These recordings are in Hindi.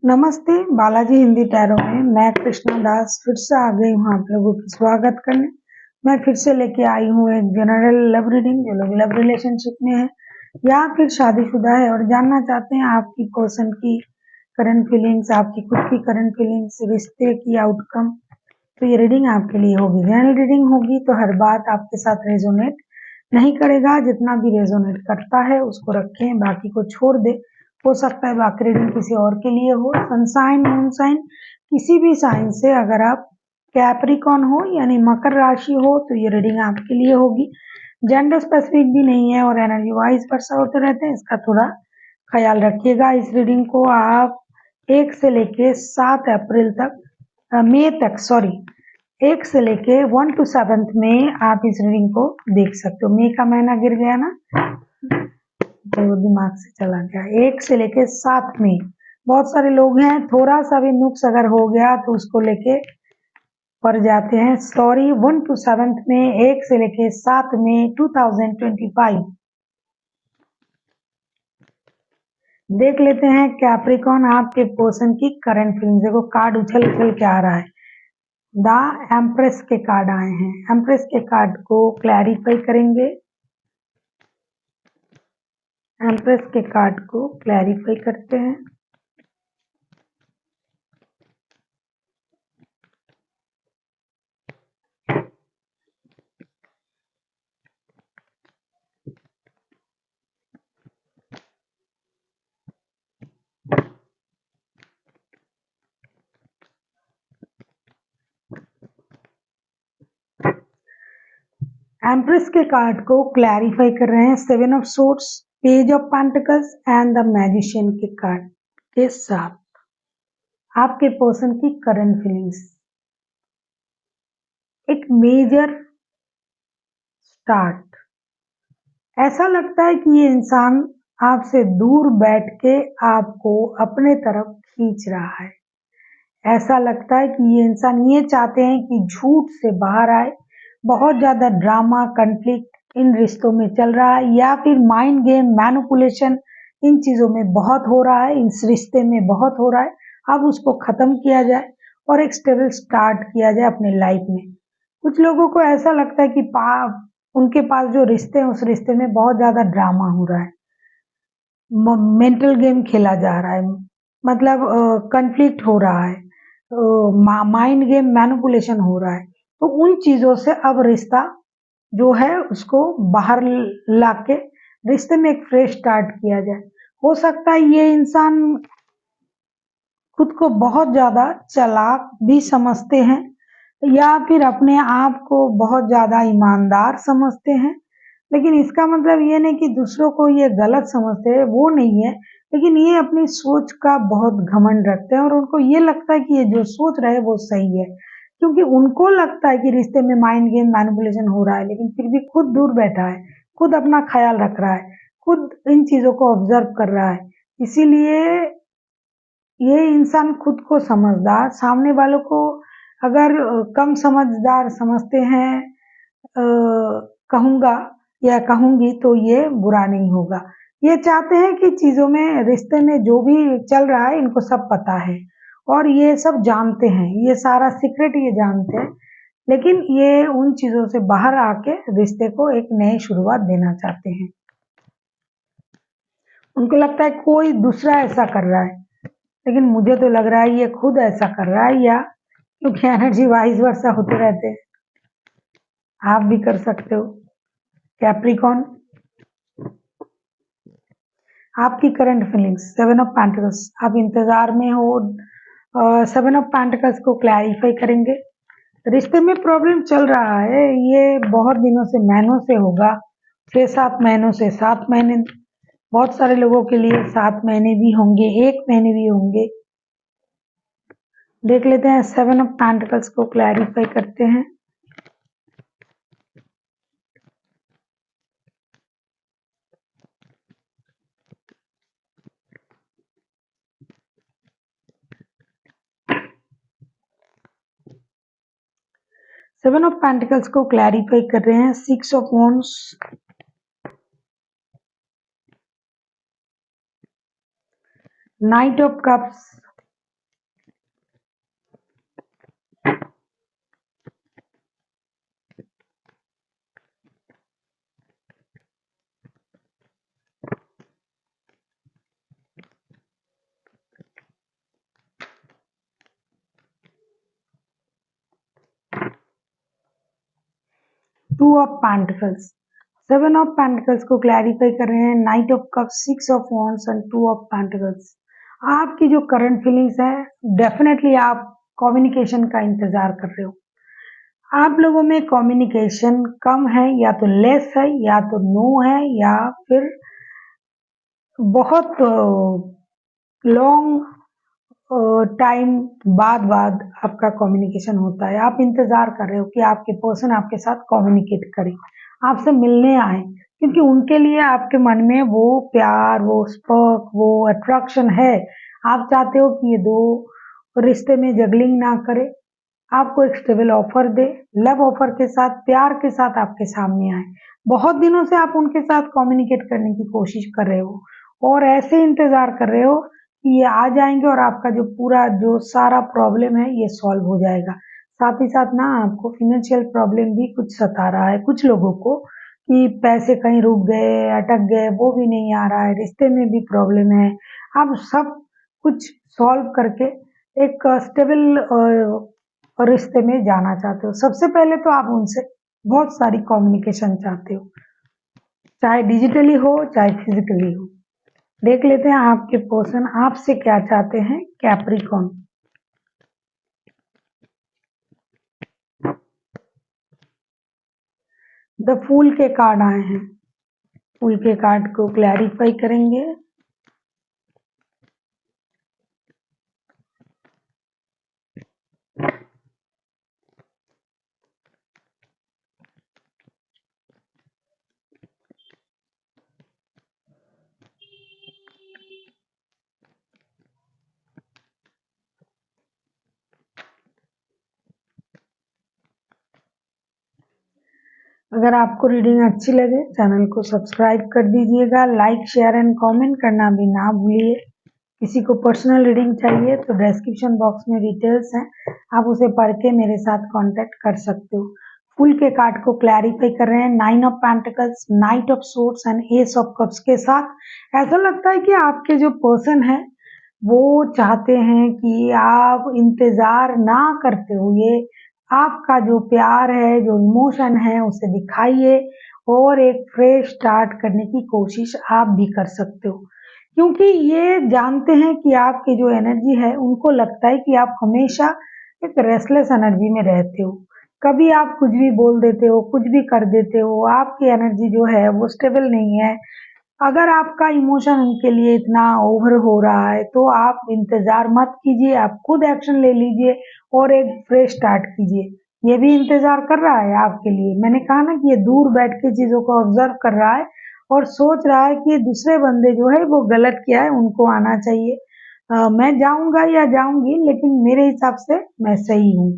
नमस्ते, बालाजी हिंदी टैरो में मैं कृष्णा दास फिर से आ गई हूँ आप लोगों की स्वागत करने। मैं फिर से लेके आई हूँ एक जनरल लव रीडिंग। जो लोग लव रिलेशनशिप में है या फिर शादीशुदा है और जानना चाहते हैं आपकी पर्सन की करंट फीलिंग्स, आपकी खुद की करंट फीलिंग्स, रिश्ते की आउटकम, तो ये रीडिंग आपके लिए होगी। जनरल रीडिंग होगी तो हर बात आपके साथ रेजोनेट नहीं करेगा। जितना भी रेजोनेट करता है उसको रखें, बाकी को छोड़ दे। हो सकता है बाकी रीडिंग किसी और के लिए हो। सन साइन, मून साइन, किसी भी साइन से अगर आप कैप्रिकॉन हो यानी मकर राशि हो तो ये रीडिंग आपके लिए होगी। जेंडर स्पेसिफिक भी नहीं है और एनर्जी वाइज वर्षा होते रहते हैं, इसका थोड़ा ख्याल रखिएगा। इस रीडिंग को आप 1 से लेके 7 अप्रैल तक, मई तक, सॉरी 1 से लेके 1 to 7 में आप इस रीडिंग को देख सकते हो। मई का महीना गिर गया ना तो दिमाग से चला गया। 1 से लेके 7 में बहुत सारे लोग हैं, थोड़ा सा भी नुक्स अगर हो गया तो उसको लेके पड़ जाते हैं। सॉरी, 1 to 7 में, 1 से लेके 7 में 2025 देख लेते हैं कैप्रिकॉन आपके पर्सन की करंट फीलिंग। देखो कार्ड उछल उछल के आ रहा है। द एम्प्रेस के कार्ड आए हैं। एम्प्रेस के कार्ड को क्लैरिफाई करेंगे। एम्प्रेस के कार्ड को क्लैरिफाई करते हैं। एम्प्रेस के कार्ड को क्लैरिफाई कर रहे हैं। 7 of swords, page of pentacles and the magician के कार्ड के साथ आपके पर्सन की करंट फीलिंग्स। एक मेजर स्टार्ट। ऐसा लगता है कि ये इंसान आपसे दूर बैठ के आपको अपने तरफ खींच रहा है। ऐसा लगता है कि ये इंसान ये चाहते हैं कि झूठ से बाहर आए। बहुत ज्यादा ड्रामा, कन्फ्लिक्ट इन रिश्तों में चल रहा है या फिर माइंड गेम, मैनिपुलेशन इन चीजों में बहुत हो रहा है, इस रिश्ते में बहुत हो रहा है। अब उसको खत्म किया जाए और एक स्टेबल स्टार्ट किया जाए अपने लाइफ में। कुछ लोगों को ऐसा लगता है कि उनके पास जो रिश्ते हैं उस रिश्ते में बहुत ज्यादा ड्रामा हो रहा है, मेंटल गेम खेला जा रहा है, मतलब कन्फ्लिक्ट हो रहा है, माइंड गेम, मैनिपुलेशन हो रहा है। तो उन चीजों से अब रिश्ता जो है उसको बाहर लाके रिश्ते में एक फ्रेश स्टार्ट किया जाए। हो सकता है ये इंसान खुद को बहुत ज्यादा चालाक भी समझते हैं या फिर अपने आप को बहुत ज्यादा ईमानदार समझते हैं, लेकिन इसका मतलब ये नहीं कि दूसरों को ये गलत समझते हैं, वो नहीं है। लेकिन ये अपनी सोच का बहुत घमंड रखते हैं और उनको ये लगता है कि ये जो सोच रहे हैं वो सही है, क्योंकि उनको लगता है कि रिश्ते में माइंड गेम, मैनिपुलेशन हो रहा है, लेकिन फिर भी खुद दूर बैठा है, खुद अपना ख्याल रख रहा है, खुद इन चीजों को ऑब्जर्व कर रहा है। इसीलिए ये इंसान खुद को समझदार, सामने वालों को अगर कम समझदार समझते हैं, कहूँगा या कहूँगी तो ये बुरा नहीं होगा। ये चाहते हैं कि चीजों में, रिश्ते में जो भी चल रहा है इनको सब पता है और ये सब जानते हैं, ये सारा सीक्रेट ये जानते हैं, लेकिन ये उन चीजों से बाहर आके रिश्ते को एक नई शुरुआत देना चाहते हैं। उनको लगता है कोई दूसरा ऐसा कर रहा है, लेकिन मुझे तो लग रहा है ये खुद ऐसा कर रहा है, या क्योंकि एनर्जी वाइज वर्षा होते रहते हैं। आप भी कर सकते हो। कैप्रिकॉन, आपकी करंट फीलिंग्स, 7 ऑफ पेंटिकल्स, आप इंतजार में हो। 7 ऑफ पेंटिकल्स को क्लैरिफाई करेंगे। रिश्ते में प्रॉब्लम चल रहा है, ये बहुत दिनों से, महीनों से होगा, 6-7 महीनों से, 7 महीने, बहुत सारे लोगों के लिए 7 महीने भी होंगे, 1 महीने भी होंगे। देख लेते हैं 7 ऑफ पेंटिकल्स को क्लैरिफाई करते हैं। सेवन ऑफ पेंटिकल्स को क्लैरिफाई कर रहे हैं। 6 of wands, night of cups, two of pentacles, seven of pentacles को क्लैरिफाई कर रहे हैं, night of cups, six of wands and two of pentacles. आपकी जो करंट फीलिंग्स है, डेफिनेटली आप कम्युनिकेशन का इंतजार कर रहे हो। आप लोगों में कम्युनिकेशन कम है, या तो लेस है, या तो नो है, या फिर बहुत लॉन्ग टाइम बाद आपका कम्युनिकेशन होता है। आप इंतजार कर रहे हो कि आपके पर्सन आपके साथ कम्युनिकेट करे, आपसे मिलने आए, क्योंकि उनके लिए आपके मन में वो प्यार, वो स्पर्क, वो अट्रैक्शन है। आप चाहते हो कि ये दो रिश्ते में जगलिंग ना करे, आपको एक स्टेबल ऑफर दे, लव ऑफर के साथ, प्यार के साथ आपके सामने आए। बहुत दिनों से आप उनके साथ कम्युनिकेट करने की कोशिश कर रहे हो, और ऐसे इंतजार कर रहे हो कि ये आ जाएंगे और आपका जो पूरा जो सारा प्रॉब्लम है ये सॉल्व हो जाएगा। साथ ही साथ ना आपको फिनेंशियल प्रॉब्लम भी कुछ सता रहा है कुछ लोगों को, कि पैसे कहीं रुक गए, अटक गए, वो भी नहीं आ रहा है, रिश्ते में भी प्रॉब्लम है। आप सब कुछ सॉल्व करके एक स्टेबल रिश्ते में जाना चाहते हो। सबसे पहले तो आप उनसे बहुत सारी कम्युनिकेशन चाहते हो, चाहे डिजिटली हो चाहे फिजिकली हो। देख लेते हैं आपके पर्सन आपसे क्या चाहते हैं, कैप्रिकॉर्न। द फूल के कार्ड आए हैं, फूल के कार्ड को क्लैरिफाई करेंगे। अगर आपको रीडिंग अच्छी लगे चैनल को सब्सक्राइब कर दीजिएगा, लाइक शेयर एंड कमेंट करना भी ना भूलिए। किसी को पर्सनल रीडिंग चाहिए तो डिस्क्रिप्शन बॉक्स में डिटेल्स हैं, आप उसे पढ़ के मेरे साथ कांटेक्ट कर सकते हो। फुल के कार्ड को क्लैरिफाई कर रहे हैं, nine of pentacles, night of swords and S of cups के साथ। ऐसा लगता है कि आपके जो पर्सन है वो चाहते हैं कि आप इंतजार ना करते हुए आपका जो प्यार है, जो इमोशन है उसे दिखाइए, और एक फ्रेश स्टार्ट करने की कोशिश आप भी कर सकते हो। क्योंकि ये जानते हैं कि आपकी जो एनर्जी है, उनको लगता है कि आप हमेशा एक रेस्टलेस एनर्जी में रहते हो। कभी आप कुछ भी बोल देते हो, कुछ भी कर देते हो, आपकी एनर्जी जो है वो स्टेबल नहीं है। अगर आपका इमोशन उनके लिए इतना ओवर हो रहा है तो आप इंतजार मत कीजिए, आप खुद एक्शन ले लीजिए और एक फ्रेश स्टार्ट कीजिए। ये भी इंतजार कर रहा है आपके लिए। मैंने कहा ना कि ये दूर बैठ के चीजों को ऑब्जर्व कर रहा है और सोच रहा है कि दूसरे बंदे जो है वो गलत किया है, उनको आना चाहिए। मैं जाऊंगा या जाऊंगी, लेकिन मेरे हिसाब से मैं सही हूँ।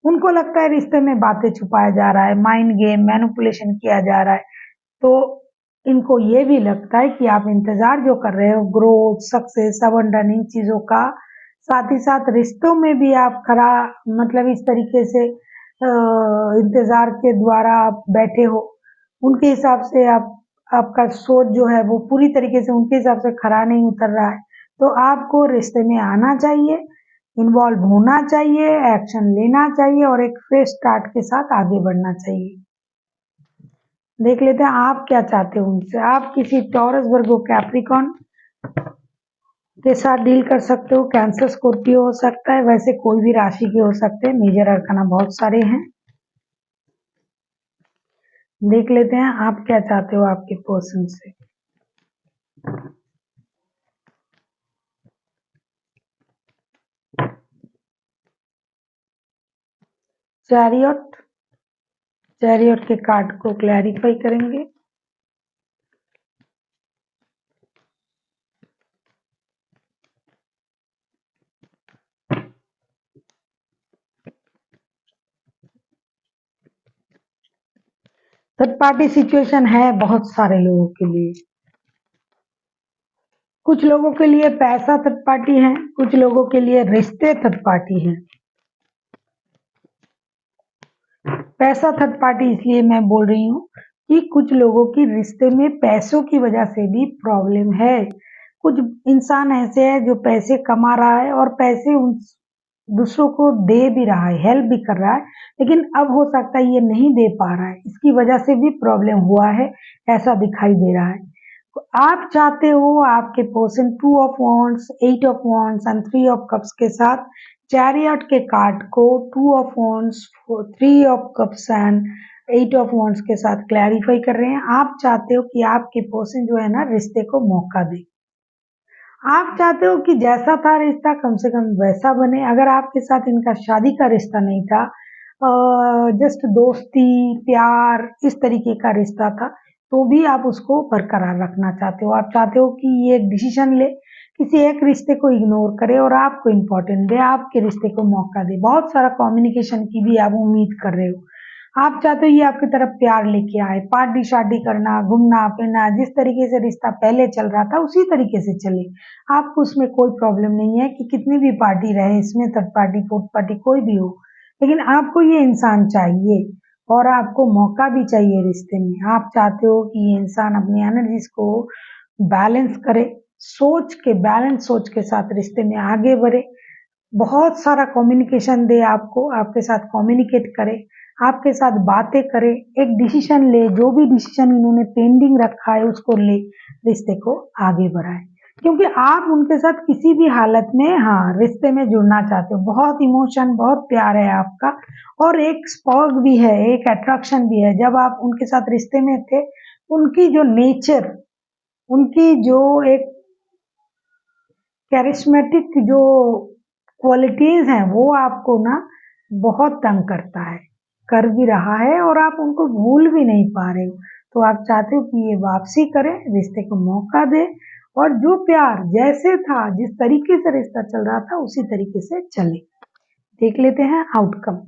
उनको लगता है रिश्ते में बातें छुपाया जा रहा है, माइंड गेम, मैनिपुलेशन किया जा रहा है। तो इनको ये भी लगता है कि आप इंतजार जो कर रहे हो, ग्रोथ, सक्सेस, अबंडन, इन चीजों का, साथ ही साथ रिश्तों में भी आप खरा, मतलब इस तरीके से इंतजार के द्वारा आप बैठे हो। उनके हिसाब से आप, आपका सोच जो है वो पूरी तरीके से उनके हिसाब से खरा नहीं उतर रहा है। तो आपको रिश्ते में आना चाहिए, इन्वॉल्व होना चाहिए, एक्शन लेना चाहिए और एक फ्रेश स्टार्ट के साथ आगे बढ़ना चाहिए। देख लेते हैं आप क्या चाहते हो उनसे। आप किसी टॉरस, वर्गो, कैप्रिकॉन के साथ डील कर सकते हो। कैंसर, स्कॉर्पियो हो सकता है, वैसे कोई भी राशि के हो सकते हैं, मेजर अरकाना बहुत सारे हैं। देख लेते हैं आप क्या चाहते हो आपके पर्सन से। चैरियट, चैरियट के कार्ड को क्लैरिफाई करेंगे। थर्ड पार्टी सिचुएशन है बहुत सारे लोगों के लिए। कुछ लोगों के लिए पैसा थर्ड पार्टी है, कुछ लोगों के लिए रिश्ते थर्ड पार्टी है। पैसा थर्ड पार्टी इसलिए मैं बोल रही हूँ कि कुछ लोगों की रिश्ते में पैसों की वजह से भी प्रॉब्लम है। कुछ इंसान ऐसे है जो पैसे कमा रहा है और पैसे उन दूसरों को दे भी रहा है, हेल्प भी कर रहा है, लेकिन अब हो सकता है ये नहीं दे पा रहा है, इसकी वजह से भी प्रॉब्लम हुआ है, ऐसा दिखाई दे रहा है। तो आप चाहते हो आपके person 2 of wands, 8 of wands and 3 of cups के साथ चैरियट के कार्ड को 2 of wands, 3 of cups and 8 of wands के साथ क्लैरिफाई कर रहे हैं। आप चाहते हो कि आपके पर्सन जो है ना रिश्ते को मौका दे। आप चाहते हो कि जैसा था रिश्ता कम से कम वैसा बने। अगर आपके साथ इनका शादी का रिश्ता नहीं था, जस्ट दोस्ती, प्यार इस तरीके का रिश्ता था, तो भी आप उसको बरकरार रखना चाहते हो। आप चाहते हो कि ये एक डिसीजन ले, किसी एक रिश्ते को इग्नोर करे और आपको इम्पोर्टेंट दे, आपके रिश्ते को मौका दे। बहुत सारा कम्युनिकेशन की भी आप उम्मीद कर रहे हो। आप चाहते हो ये आपकी तरफ प्यार लेके आए, पार्टी शादी करना, घूमना फिरना, जिस तरीके से रिश्ता पहले चल रहा था उसी तरीके से चले। आपको उसमें कोई प्रॉब्लम नहीं है कि कितनी भी पार्टी रहे, इसमें थर्ड पार्टी फोर्थ पार्टी कोई भी हो, लेकिन आपको ये इंसान चाहिए और आपको मौका भी चाहिए रिश्ते में। आप चाहते हो कि ये इंसान अपनी एनर्जीज को बैलेंस करे, सोच के बैलेंस सोच के साथ रिश्ते में आगे बढ़े, बहुत सारा कम्युनिकेशन दे आपको, आपके साथ कम्युनिकेट करे, आपके साथ बातें करे, एक डिसीजन ले, जो भी डिसीजन इन्होंने पेंडिंग रखा है उसको ले, रिश्ते को आगे बढ़ाए। क्योंकि आप उनके साथ किसी भी हालत में रिश्ते में जुड़ना चाहते हो। बहुत इमोशन, बहुत प्यार है आपका और एक स्पर्क भी है, एक अट्रैक्शन भी है। जब आप उनके साथ रिश्ते में थे, उनकी जो नेचर, उनकी जो एक कैरिस्मेटिक जो क्वालिटीज हैं वो आपको ना बहुत तंग करता है, कर भी रहा है और आप उनको भूल भी नहीं पा रहे हो। तो आप चाहते हो कि ये वापसी करे, रिश्ते को मौका दे और जो प्यार जैसे था, जिस तरीके से रिश्ता चल रहा था उसी तरीके से चले। देख लेते हैं outcome.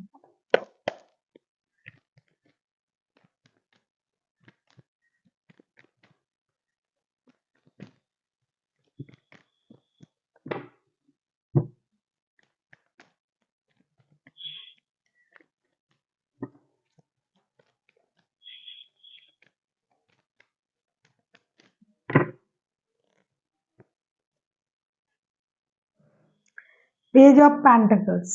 Page of pentacles,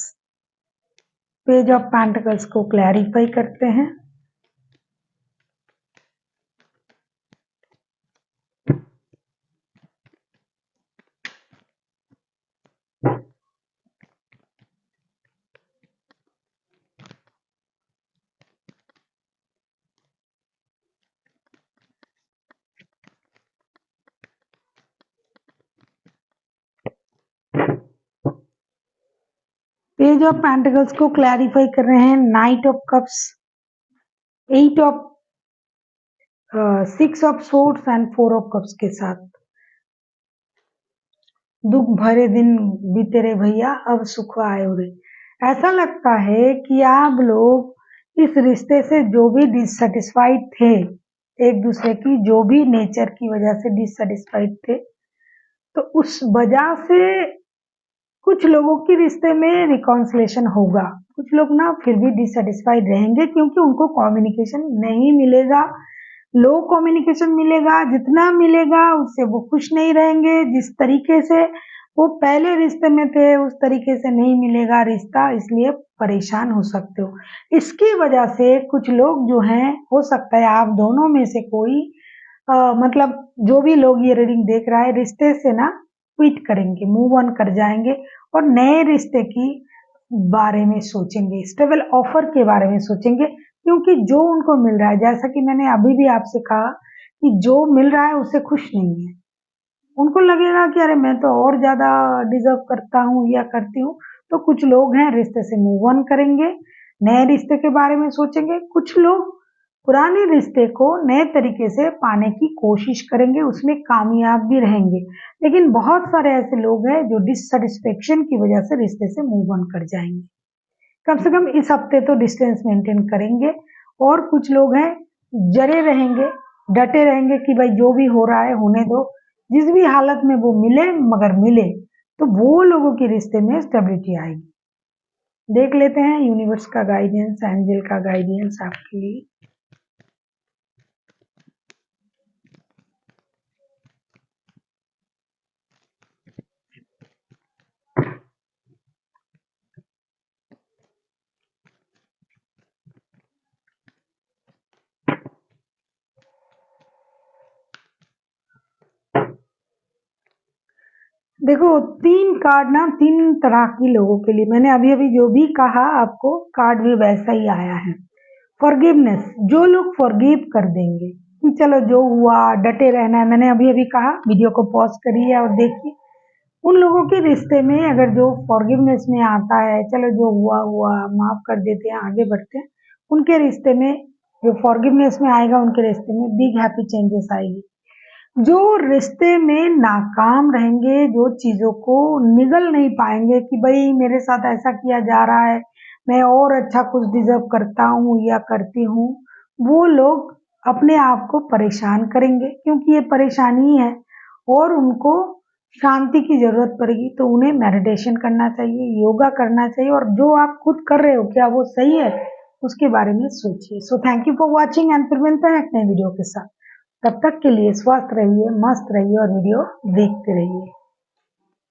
page of pentacles को क्लैरिफाई करते हैं। पेज ऑफ पेंटिकल्स को क्लैरिफाई कर रहे हैं night of cups, 8 of 6 of swords and 4 of cups के साथ। दुख भरे दिन बीते रे भैया, अब सुख आए रे। ऐसा लगता है कि आप लोग इस रिश्ते से जो भी डिससेटिस्फाइड थे, एक दूसरे की जो भी नेचर की वजह से डिससेटिस्फाइड थे, तो उस वजह से कुछ लोगों के रिश्ते में रिकॉन्सिलेशन होगा। कुछ लोग ना फिर भी डिससेटिस्फाइड रहेंगे क्योंकि उनको कम्युनिकेशन नहीं मिलेगा, लो कम्युनिकेशन मिलेगा। जितना मिलेगा उससे वो खुश नहीं रहेंगे। जिस तरीके से वो पहले रिश्ते में थे उस तरीके से नहीं मिलेगा रिश्ता, इसलिए परेशान हो सकते हो। इसकी वजह से कुछ लोग जो हैं, हो सकता है आप दोनों में से कोई मतलब जो भी लोग ये रीडिंग देख रहा है, रिश्ते से ना क्विट करेंगे, मूव ऑन कर जाएंगे और नए रिश्ते की बारे में सोचेंगे, स्टेबल ऑफर के बारे में सोचेंगे। क्योंकि जो उनको मिल रहा है, जैसा कि मैंने अभी भी आपसे कहा कि जो मिल रहा है उससे खुश नहीं है। उनको लगेगा कि अरे मैं तो और ज्यादा डिजर्व करता हूँ या करती हूँ। तो कुछ लोग हैं रिश्ते से मूव ऑन करेंगे, नए रिश्ते के बारे में सोचेंगे। कुछ लोग पुराने रिश्ते को नए तरीके से पाने की कोशिश करेंगे, उसमें कामयाब भी रहेंगे। लेकिन बहुत सारे ऐसे लोग हैं जो डिससेटिस्फेक्शन की वजह से रिश्ते से मूव ऑन कर जाएंगे। कम से कम इस हफ्ते तो डिस्टेंस मेंटेन करेंगे। और कुछ लोग हैं जरे रहेंगे, डटे रहेंगे कि भाई जो भी हो रहा है होने दो, जिस भी हालत में वो मिले, मगर मिले तो वो लोगों के रिश्ते में स्टेबिलिटी आएगी। देख लेते हैं यूनिवर्स का गाइडेंस, एंजल का गाइडेंस आपके लिए। देखो 3 कार्ड ना 3 तरह के लोगों के लिए, मैंने अभी अभी जो भी कहा आपको कार्ड भी वैसा ही आया है। फॉरगिवनेस, जो लोग फॉरगिव कर देंगे कि चलो जो हुआ डटे रहना है, मैंने अभी अभी कहा, वीडियो को पॉज करिए और देखिए। उन लोगों के रिश्ते में अगर जो फॉरगिवनेस में आता है, चलो जो हुआ हुआ माफ कर देते हैं, आगे बढ़ते हैं, उनके रिश्ते में जो फॉरगिवनेस में आएगा, उनके रिश्ते में बिग हैप्पी चेंजेस आएगी। जो रिश्ते में नाकाम रहेंगे, जो चीजों को निगल नहीं पाएंगे कि भाई मेरे साथ ऐसा किया जा रहा है, मैं और अच्छा कुछ डिजर्व करता हूँ या करती हूँ, वो लोग अपने आप को परेशान करेंगे, क्योंकि ये परेशानी है और उनको शांति की जरूरत पड़ेगी। तो उन्हें मेडिटेशन करना चाहिए, योगा करना चाहिए, और जो आप खुद कर रहे हो क्या वो सही है, उसके बारे में सोचिए। So thank you for watching and फिर मिलते हैं एक नए वीडियो के साथ। तब तक के लिए स्वस्थ रहिए, मस्त रहिए और वीडियो देखते रहिए।